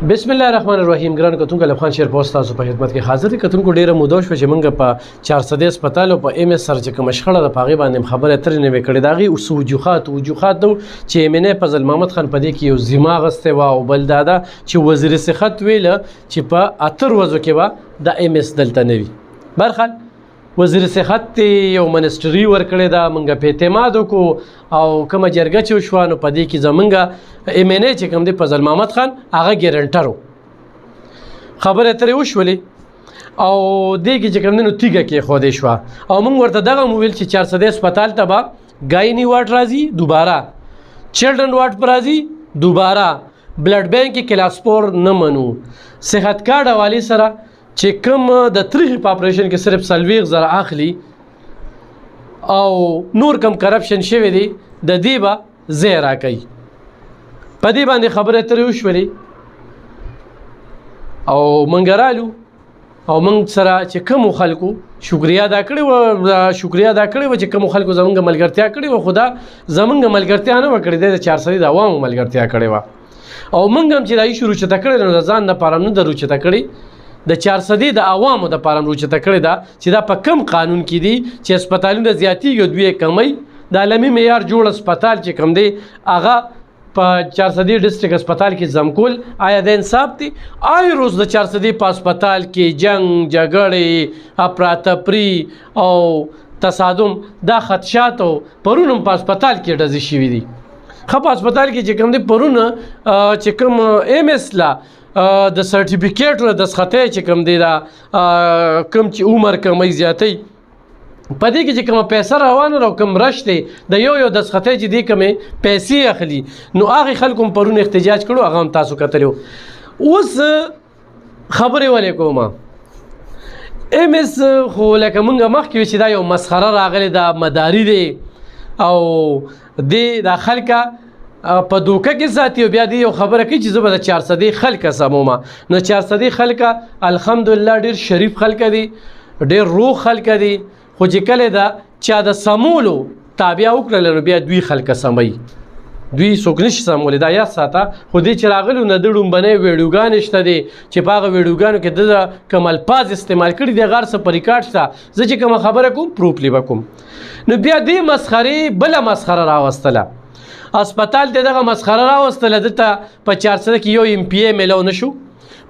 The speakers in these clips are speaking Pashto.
بسم الله الرحمن الرحیم ګران کتونکو لفخان شیر پوسټ تاسو په خدمت کې حاضر دي. کتونکو ډیره موده شوه چې موږ په 400 هسپتال او په ام اس سر چې کوم شخړه د پاغي باندې خبره ترې نه وکړې داغي او وجوهات چې امینه فضل محمد خان په دې کې یو زما غسته وا او بل دادا چې وزیر صحت ویل چې په اتر وځو کې وا د ام اس دلته نوي برخه وزیر صحت یو منستری ورکړی دا موږ په اعتماد کو او کوم جرګه چې وشوانو په دې کې زمونږ امینه چې کوم دی فضل محمد خان هغه ګارنټر خبره ترې وشولې او دې کې چې کوم نو تیګه کې خو دې شو او موږ ورته دغه مویل چې 400 هسپتال ته به ګاینی واټ راځي دوباره چلډرن واټ پر راځي دوباره بلډ بانک کې کلاسپور نه منو صحت کارت حواله سره چې کوم د تاریخ په اپریشن کې صرف سلويغ زره اخلي او نور کم کرپشن شوی دی د دې به زیرا کوي په دې باندې خبره ترې وشولې او منګرالو او موږ سره چې کوم خلکو شکریا ادا کړی چې کوم خلکو زمونږ ملګرتیا کړی و خدا زمونږ ملګرتیا نه وکړي د 400 د عوامو ملګرتیا کړی و او موږ هم چې دای شروع چته کړی نو ځان نه پاره نه درو چته کړی د 400 د عوامو د پاره روچته کړی دا چې دا په کم قانون کې دي چې هسپتالونه زیاتیږي دوی کمی د عالمي معیار جوړ هسپتال چې کم دی هغه په 400 ډیسټریکټ هسپتال کې زمکول آیا د انصاف دی آی روز د 400 په هسپتال کې جنگ جګړې افراطفری او تصادم دا خدشات او پرونم په هسپتال کې ډزې شوي دي خو په هسپتال کې چې کم دی پرونه چې کوم ام اس لا د سرټیفیکیټ د سخته چې کوم دی دا کم چې عمر کمای زیاتی په دې کې چې کوم پیسې روانه او کم رشته د یو د سخته چې دی کومه پیسې اخلي نو هغه خلکو پرونه احتجاج کړو هغه هم تاسو کتلو اوس خبرې ولیکم ام اس خو لکه مونږه مخکې چې دا یو مسخره راغلی دا مداري دی او د خلکه په دوکه کې ساتي او بیا دی یو خبره کوي چې زه به د 400 خلک سمومه نو 400 خلک الحمدلله ډیر شریف خلک دي ډیر روح خلک دي خو چې کله دا چا د سمولو تابع وکړل نو بیا دوی خلک سمي دوی څوک نشي سمول دا یا ساته خو دې چې راغلو نه دړم بنې ویډیوګان شته دي چې په ویډیوګانو کې د کمل پاز استعمال کړي د غار سره ریکارډ شته زه چې کوم خبره کوم پروفلی وکم نو بیا دې مسخره بل مسخره راوستله هسپتال ته دغه مسخره راوستله دته په 400 کې یو ام پی ای ملو نشو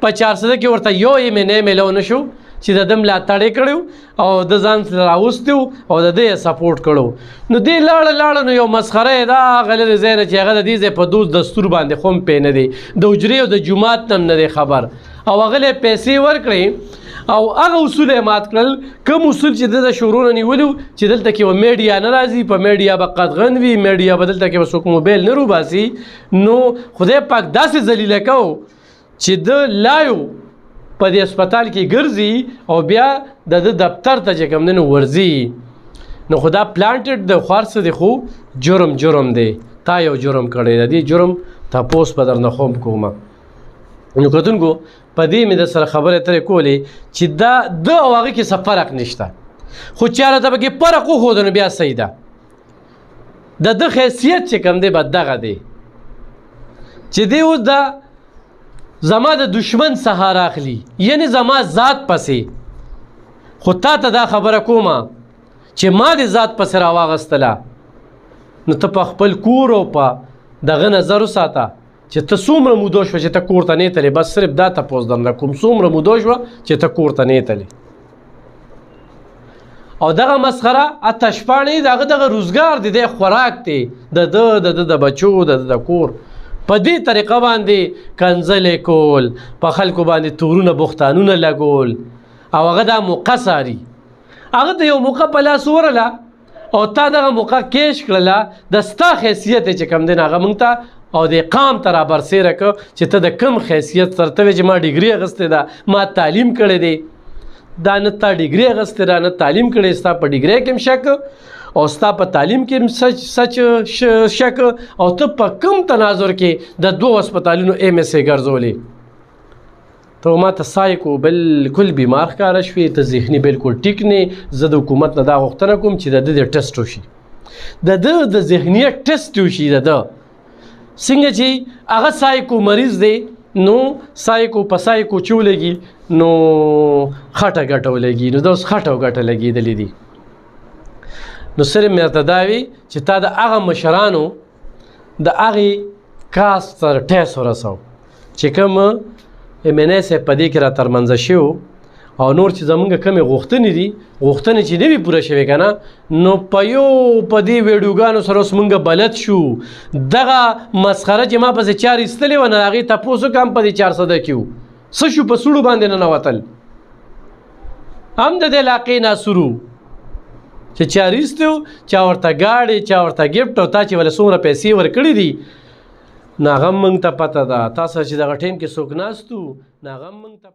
په 400 کې ورته یو ام ان ای ملو نشو چې د دم لا تړې کړو او د ځان سره راوستو او د دې سپورټ کړو نو دې لاړ نو یو مسخره دا غلر زین چې هغه د دې په دوز دستور باندې خوم پې نه دی د حجرې او د جمعات نم نه دی خبر او هغه پیسې ورکړي او هغه اصول مات کړل کوم اصول چې د شورونه نیولو چې دلته کې میډیا ناراضي په میډیا به قدغن وي میډیا بدلته کې وسوک موبایل نه روباسي نو خدای پاک داسې ذلیل کو چې د لایو په دې هسپتال کې ګرځي او بیا د دفتر ته چې کوم نه ورځي نو خدا پلانټډ د خارڅ دی خو جرم دی تا یو جرم کړی دی جرم تاسو په درنه خوم کومه نو کتونکو په دې مې د سره خبره ترې کولې چې دا د هغه کې څه فرق نشته خو چاره ته کې فرق خو نو بیا صحیح ده د حیثیت چې کم دی بد دغه دی چې دی اوس دا زما د دشمن سهار اخلي یعنی زما ذات پسې خو تا ته دا خبره کومه چې ما د ذات پسې راواغستله نو ته په خپل کور او په دغه نظر وساته چې ته څومره مودو شوه چې ته کور ته نه تلې بس صرف دا تپوس درنه کوم څومره مودو شوه چې ته کور ته نه تلې او دغه مسخره اتشپاڼې دغه روزګار دی د خوراک دی د بچو د کور په دې طریقه باندې کنځلې کول په خلکو باندې تورونه بختانونه لګول او هغه د مقصاري هغه ته یو موقع په لاس ورله او تا دغه موقع کېش کړله د ستا حیثیت چې کم دی هغه مونږ ته او د قام ته رابرسېره که چې ته د کم حیثیت سره ته چې ما ډیګري اخیستې ده ما تعلیم کړی دی دا نه تا ډیګري اخیستې ده نه تعلیم کړی ستا په ډیګري کې هم شک او ستا په تعلیم کې سچ شک او ته په کم تناظر کې د 2 هسپتالونو ام اس ای ګرځولې ته ما ته سایکو بالکل بیمار ښکاره شوې ته ذهني بالکل ټیک نه زه د حکومت نه دا غوښتنه کوم چې د ټیسټ وشي د ذهنیت ټیسټ وشي څنګه چې هغه سایکو مریض دی نو سایکو په سایکو چې ولګي نو خټه ګټه ولګي، نو دا اوس خټه او ګټه لګېدلې دي. نو صرف مې ورته دا وي چې تا د هغه مشرانو د هغې کاس تر ټیس ورسو چې کوم MNA صاحب په دې کې را ترمنځه شوي او نور چې زمونږ کمې غوښتنې دي، غوښتنې چې نه وي پوره شوې که نه، نو په دې ویډیوګانو سره اوس مونږ بلد شو. دغه مسخره چې ما پسې چار ایستلې وه، نه هغې تپوس وکړه هم په دې 400 کې و، څه شو په سوړو باندې ننوتل، هم د دې علاقې ناسورو چې چار ایستي و، چا ورته ګاډې، چا ورته ګفټ، او تا چې ولې څومره پیسې ورکړي دي نو هغه هم مونږ ته پته ده. تاسو چې دغه ټایم کې څوک ناست و نو هغه هم مونږ ته